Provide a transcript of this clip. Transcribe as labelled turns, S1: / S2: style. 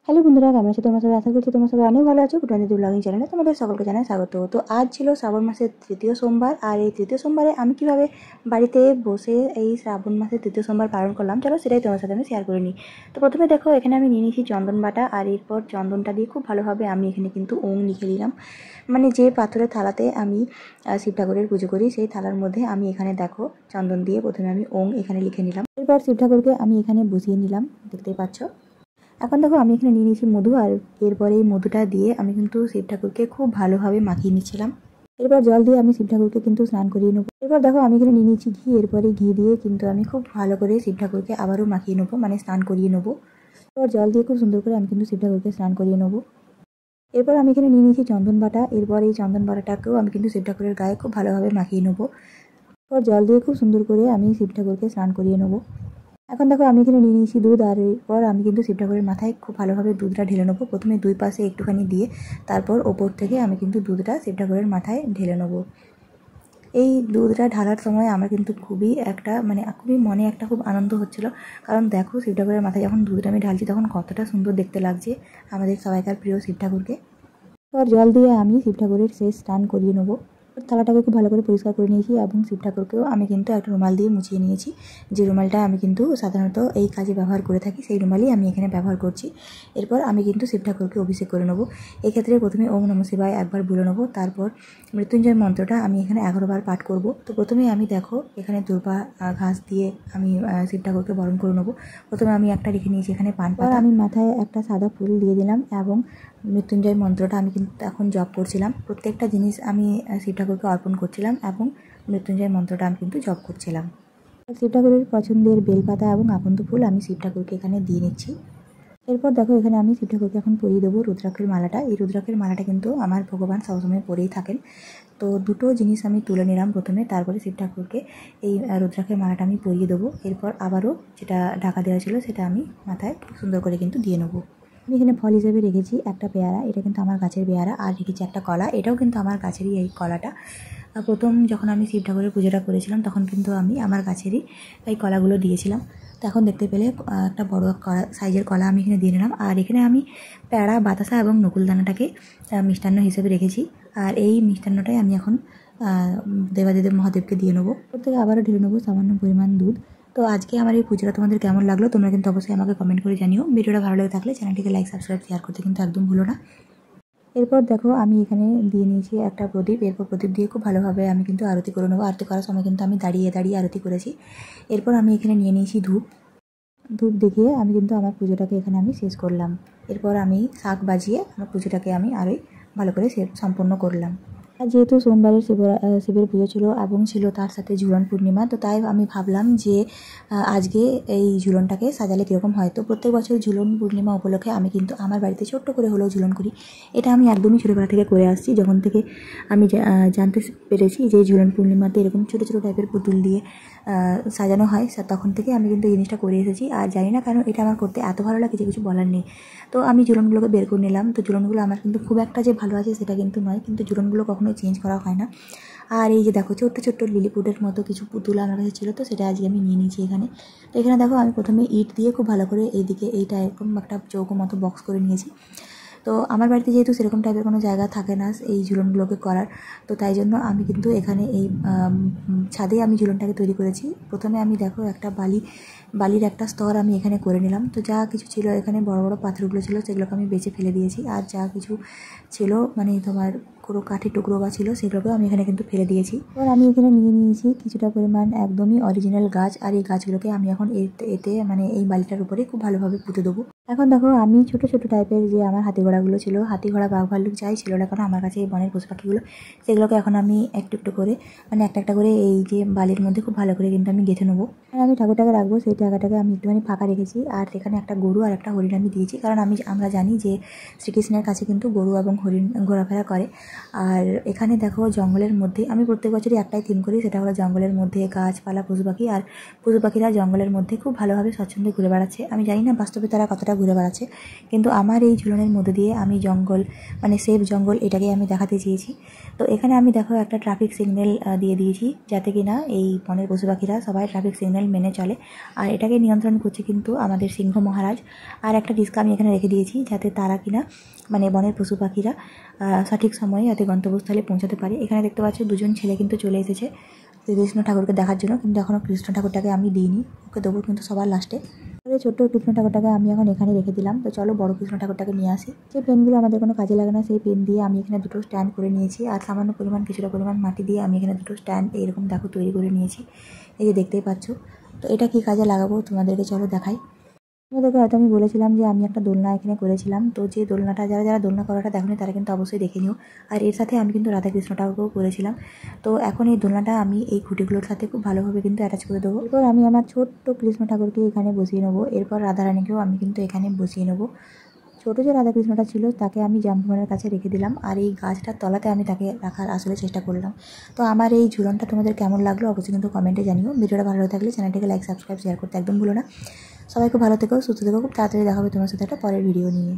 S1: Hello বন্ধুরা, কেমন আছো তোমরা সবাই? আশা করছি তোমরা সবাই অনেক ভালো আছো। কুটুনিদি ব্লগিং চ্যানেলে তোমাদের সকলকে জানাই স্বাগত। তো আজ ছিল শ্রাবণ মাসের তৃতীয় সোমবার, আর এই তৃতীয় সোমবারে আমি কিভাবে বাড়িতে বসে এই শ্রাবণ মাসের তৃতীয় সোমবার পালন করলাম, চলো সেটাই তোমার সাথে আমি শেয়ার করে নিই। তো প্রথমে দেখো, এখানে আমি নিয়ে নিয়েছি চন্দন বাটা, আর এরপর চন্দনটা দিয়ে খুব ভালোভাবে আমি এখানে কিন্তু ওম লিখে নিলাম। মানে যে পাথরের থালাতে আমি শিব ঠাকুরের পুজো করি, সেই থালার মধ্যে আমি এখানে দেখো চন্দন দিয়ে প্রথমে আমি ওম এখানে লিখে নিলাম। এরপর শিব ঠাকুরকে আমি এখানে বসিয়ে নিলাম, দেখতেই পাচ্ছ। এখন দেখো আমি এখানে নিয়ে নিয়েছি মধু, আর এরপরে এই মধুটা দিয়ে আমি কিন্তু শিব ঠাকুরকে খুব ভালোভাবে মাখিয়ে নিচ্ছিলাম। এরপর জল দিয়ে আমি শিব ঠাকুরকে কিন্তু স্নান করিয়ে নেবো। এরপর দেখো আমি এখানে নিয়ে নিয়েছি ঘি, এরপরে ঘি দিয়ে কিন্তু আমি খুব ভালো করে শিব ঠাকুরকে আবারও মাখিয়ে নেবো, মানে স্নান করিয়ে নেবো। এরপর জল দিয়ে খুব সুন্দর করে আমি কিন্তু শিব ঠাকুরকে স্নান করিয়ে নেবো। এরপর আমি এখানে নিয়ে নিয়েছি চন্দন বাটা, এরপর এই চন্দন বাটাটাকেও আমি কিন্তু শিব ঠাকুরের গায়ে খুব ভালোভাবে মাখিয়ে নেবো। এরপর জল দিয়ে খুব সুন্দর করে আমি শিব ঠাকুরকে স্নান করিয়ে নেবো। এখন দেখো আমি এখানে নিয়ে নিয়েছি দুধ, আর এরপর আমি কিন্তু শিব ঠাকুরের মাথায় খুব ভালোভাবে দুধটা ঢেলে নেবো। প্রথমে দুই পাশে একটুখানি দিয়ে তারপর ওপর থেকে আমি কিন্তু দুধটা শিব ঠাকুরের মাথায় ঢেলে নেবো। এই দুধটা ঢালার সময় আমার কিন্তু খুবই মনে একটা খুব আনন্দ হচ্ছিল, কারণ দেখো শিব ঠাকুরের মাথায় যখন দুধটা আমি ঢালছি তখন কতটা সুন্দর দেখতে লাগছে আমাদের সবাইকার প্রিয় শিব ঠাকুরকে। এরপর জল দিয়ে আমি শিব ঠাকুরের শেষ স্নান করিয়ে নেবো। থালাটাকে খুব ভালো করে পরিষ্কার করে নিয়েছি এবং শিব ঠাকুরকেও আমি কিন্তু একটা রুমাল দিয়ে মুছিয়ে নিয়েছি। যে রুমালটা আমি কিন্তু সাধারণত এই কাজে ব্যবহার করে থাকি, সেই রুমালই আমি এখানে ব্যবহার করছি। এরপর আমি কিন্তু শিব ঠাকুরকে অভিষেক করে নেবো। এক্ষেত্রে প্রথমে ওম নমঃ শিবায় একবার বলে নেবো, তারপর মৃত্যুঞ্জয় মন্ত্রটা আমি এখানে 11 বার পাঠ করব। তো প্রথমে আমি দেখো এখানে দুর্বা ঘাস দিয়ে আমি শিব ঠাকুরকে বরণ করে নেবো। প্রথমে আমি একটা রেখে নিয়েছি এখানে পান পাতা, আমি মাথায় একটা সাদা ফুল দিয়ে দিলাম এবং মৃত্যুঞ্জয় মন্ত্রটা আমি কিন্তু এখন জপ করছিলাম। প্রত্যেকটা জিনিস আমি শিব ঠাকুরকে অর্পণ করছিলাম এবং মৃত্যুঞ্জয় মন্ত্রটা আমি কিন্তু জপ করছিলাম। শিব ঠাকুরের পছন্দের বেলপাতা এবং আকন্দ ফুল আমি শিব ঠাকুরকে এখানে দিয়ে নিচ্ছি। এরপর দেখো এখানে আমি শিব ঠাকুরকে এখন পরিয়ে দেবো রুদ্রাক্ষের মালাটা। এই রুদ্রাক্ষের মালাটা কিন্তু আমার ভগবান সবসময় পরেই থাকেন। তো দুটো জিনিস আমি তুলে নিলাম প্রথমে, তারপরে শিব ঠাকুরকে এই রুদ্রাক্ষের মালাটা আমি পরিয়ে দেবো। এরপর আবারও যেটা ঢাকা দেওয়া ছিল সেটা আমি মাথায় সুন্দর করে কিন্তু দিয়ে নেবো। আমি এখানে ফল হিসেবে রেখেছি একটা পেয়ারা, এটা কিন্তু আমার গাছের পেয়ারা, আর রেখেছি একটা কলা, এটাও কিন্তু আমার গাছেরই এই কলাটা। প্রথম যখন আমি শিব ঠাকুরের পুজোটা করেছিলাম তখন কিন্তু আমি আমার গাছেরই এই কলাগুলো দিয়েছিলাম। তো এখন দেখতে পেলে একটা বড় সাইজের কলা আমি এখানে দিয়ে নিলাম। আর এখানে আমি প্যাড়া, বাতাসা এবং নকুলদানাটাকে মিষ্টান্ন হিসেবে রেখেছি, আর এই মিষ্টান্নটাই আমি এখন দেবাদিদেব মহাদেবকে দিয়ে নেবো। ওর থেকে আবারও ঢেলে নেবো সামান্য পরিমাণ দুধ। তো আজকে আমার এই পুজোটা তোমাদের কেমন লাগলো তোমরা কিন্তু অবশ্যই আমাকে কমেন্ট করে জানিও। ভিডিওটা ভালো লেগে থাকলে চ্যানেলটিকে লাইক, সাবস্ক্রাইব, শেয়ার করতে কিন্তু একদম ভুলো না। এরপর দেখো আমি এখানে দিয়ে নিয়েছি একটা প্রদীপ। এরপর প্রদীপ দিয়ে খুব ভালোভাবে আমি কিন্তু আরতি করে নেবো। আরতি করার সময় কিন্তু আমি দাঁড়িয়ে দাঁড়িয়ে আরতি করেছি। এরপর আমি এখানে নিয়ে নিয়েছি ধূপ। ধূপ দেখিয়ে আমি কিন্তু আমার পুজোটাকে এখানে আমি শেষ করলাম। এরপর আমি শাঁখ বাজিয়ে আমার পুজোটাকে আমি আরোই ভালো করে সম্পন্ন করলাম। আর যেহেতু সোমবারের শিবের পুজো ছিল এবং ছিল তার সাথে ঝুলন পূর্ণিমা, তো তাই আমি ভাবলাম যে আজকে এই ঝুলনটাকে সাজালে কীরকম হয়। তো প্রত্যেক বছর ঝুলন পূর্ণিমা উপলক্ষে আমি কিন্তু আমার বাড়িতে ছোট্ট করে হলেও ঝুলন করি। এটা আমি একদমই ছোটোবেলা থেকে করে আসছি। যখন থেকে আমি জানতে পেরেছি যে ঝুলন পূর্ণিমাতে এরকম ছোটো ছোটো টাইপের পুতুল দিয়ে সাজানো হয়, তখন থেকে আমি কিন্তু এই জিনিসটা করে এসেছি। আর জানি না কারণ এটা আমার করতে এত ভালো লাগে যে কিছু বলার নেই। তো আমি ঝুলনগুলোকে বের করে নিলাম। তো ঝুলনগুলো আমার কিন্তু খুব একটা যে ভালো আছে সেটা কিন্তু নয়, কিন্তু ঝুলনগুলো কখনোই চেঞ্জ করা হয় না। আর এই যে দেখো ছোট্ট ছোট্ট লিলিপুটের মতো কিছু পুতুল আমার কাছে ছিল, তো সেটা আজকে আমি নিয়ে নিয়েছি এখানে। তো এখানে দেখো আমি প্রথমে ইট দিয়ে খুব ভালো করে এইদিকে এইটা এরকম একটা চৌকো মতো বক্স করে নিয়েছি। তো আমার বাড়িতে যেহেতু সেরকম টাইপের কোনো জায়গা থাকে না এই ঝুলনগুলোকে করার, তো তাই জন্য আমি কিন্তু এখানে এই ছাদে আমি ঝুলনটাকে তৈরি করেছি। প্রথমে আমি দেখো একটা বালির একটা স্তর আমি এখানে করে নিলাম। তো যা কিছু ছিল এখানে বড় বড় পাথরগুলো ছিল সেগুলোকে আমি বেছে ফেলে দিয়েছি, আর যা কিছু ছিল মানে তোমার কোনো কাঠের টুকরো বা ছিল সেগুলোকে আমি এখানে কিন্তু ফেলে দিয়েছি। এবার আমি এখানে নিয়ে নিয়েছি কিছুটা পরিমাণ একদমই অরিজিনাল গাছ, আর এই গাছগুলোকে আমি এখন এতে মানে এই বালিটার উপরে খুব ভালোভাবে পুঁতে দেবো। এখন দেখো আমি ছোট ছোট টাইপের যে আমার হাতি ঘোড়াগুলো ছিল, হাতি ঘোড়া, বাঘ, ভাল্লুক যাই ছিল না কেন আমার কাছে এই বনের পশু পাখিগুলো, সেগুলোকে এখন আমি একটু একটু করে মানে একটা একটা করে এই যে বালির মধ্যে খুব ভালো করে কিন্তু আমি গেঁথে নেবো। আর আমি ঠাকুরটাকে রাখবো সেই জায়গাটাকে আমি একটুখানি ফাঁকা রেখেছি, আর এখানে একটা গরু আর একটা হরিণ আমি দিয়েছি, কারণ আমরা জানি যে শ্রীকৃষ্ণের কাছে কিন্তু গরু এবং হরিণ ঘোরাফেরা করে। আর এখানে দেখো জঙ্গলের মধ্যে আমি প্রত্যেক বছরই একটাই থিম করি, সেটা হলো জঙ্গলের মধ্যে গাছপালা, পশু পাখি, আর পশু পাখিরা জঙ্গলের মধ্যে খুব ভালোভাবে স্বচ্ছন্দে ঘুরে বেড়াচ্ছে। আমি জানি না বাস্তবে তারা কতটা ঘুরে বেড়াচ্ছে, কিন্তু আমার এই ঝুলনের মধ্যে দিয়ে আমি জঙ্গল মানে সেফ জঙ্গল এটাকে আমি দেখাতে চেয়েছি। তো এখানে আমি দেখো একটা ট্রাফিক সিগন্যাল দিয়ে দিয়েছি, যাতে কিনা এই বনের পশু পাখিরা সবাই ট্রাফিক সিগন্যাল নিয়ম মেনে চলে। আর এটাকে নিয়ন্ত্রণ করছে কিন্তু আমাদের সিংহ মহারাজ। আর একটা রিস্কা আমি এখানে রেখে দিয়েছি, যাতে তারা কিনা মানে বনের পশু পাখিরা সঠিক সময়ে যাতে গন্তব্যস্থলে পৌঁছাতে পারে। এখানে দেখতে পাচ্ছ দুজন ছেলে কিন্তু চলে এসেছে কৃষ্ণ ঠাকুরকে দেখার জন্য, কিন্তু এখনও কৃষ্ণ ঠাকুরটাকে আমি দিইনি, ওকে দেবো কিন্তু সবার লাস্টে। ছোট্ট কৃষ্ণ ঠাকুরটাকে আমি এখন এখানে রেখে দিলাম। তো চলো বড় কৃষ্ণ ঠাকুরটাকে নিয়ে আসি। যে পেনগুলো আমাদের কোনো কাজে লাগে না সেই পেন দিয়ে আমি এখানে দুটো স্ট্যান্ড করে নিয়েছি, আর সামান্য পরিমাণ কিছুটা পরিমাণ মাটি দিয়ে আমি এখানে দুটো স্ট্যান্ড এইরকম দেখো তৈরি করে নিয়েছি, এই যে দেখতেই পাচ্ছ। তো এটা কি কাজে লাগাবো তোমাদেরকে চলো দেখাই। তোমাদেরকে হয়তো আমি বলেছিলাম যে আমি একটা দোলনা এখানে করেছিলাম, তো যে দোলনাটা যারা যারা দোলনা করাটা দেখোনি তারা কিন্তু অবশ্যই দেখে নিও। আর এর সাথে আমি কিন্তু রাধাকৃষ্ণটাকেও করেছিলাম। তো এখন এই দোলনাটা আমি এই খুঁটিগুলোর সাথে খুব ভালোভাবে কিন্তু অ্যাটাচ করে দেবো। এরপর আমি আমার ছোট্ট কৃষ্ণ ঠাকুরকে এখানে বসিয়ে নেবো, এরপর রাধারানীকেও আমি কিন্তু এখানে বসিয়ে নেবো। ছোটো যে রাধাকৃষ্ণটা ছিল তাকে আমি জাম্বুনের কাছে রেখে দিলাম, আর এই গাছটার তলাতে আমি তাকে রাখার আসলে চেষ্টা করলাম। তো আমার এই ঝুলনটা তোমাদের কেমন লাগলো অবশ্যই কিন্তু কমেন্টে জানিও। ভিডিওটা ভালো থাকলে চ্যানেলটিকে লাইক সাবস্ক্রাইব শেয়ার করতে একদম ভুলো না। সবাই খুব ভালো থেকো, সুস্থ থেকো, খুব তাড়াতাড়ি দেখা হবে তোমার সাথে একটা পরের ভিডিও নিয়ে।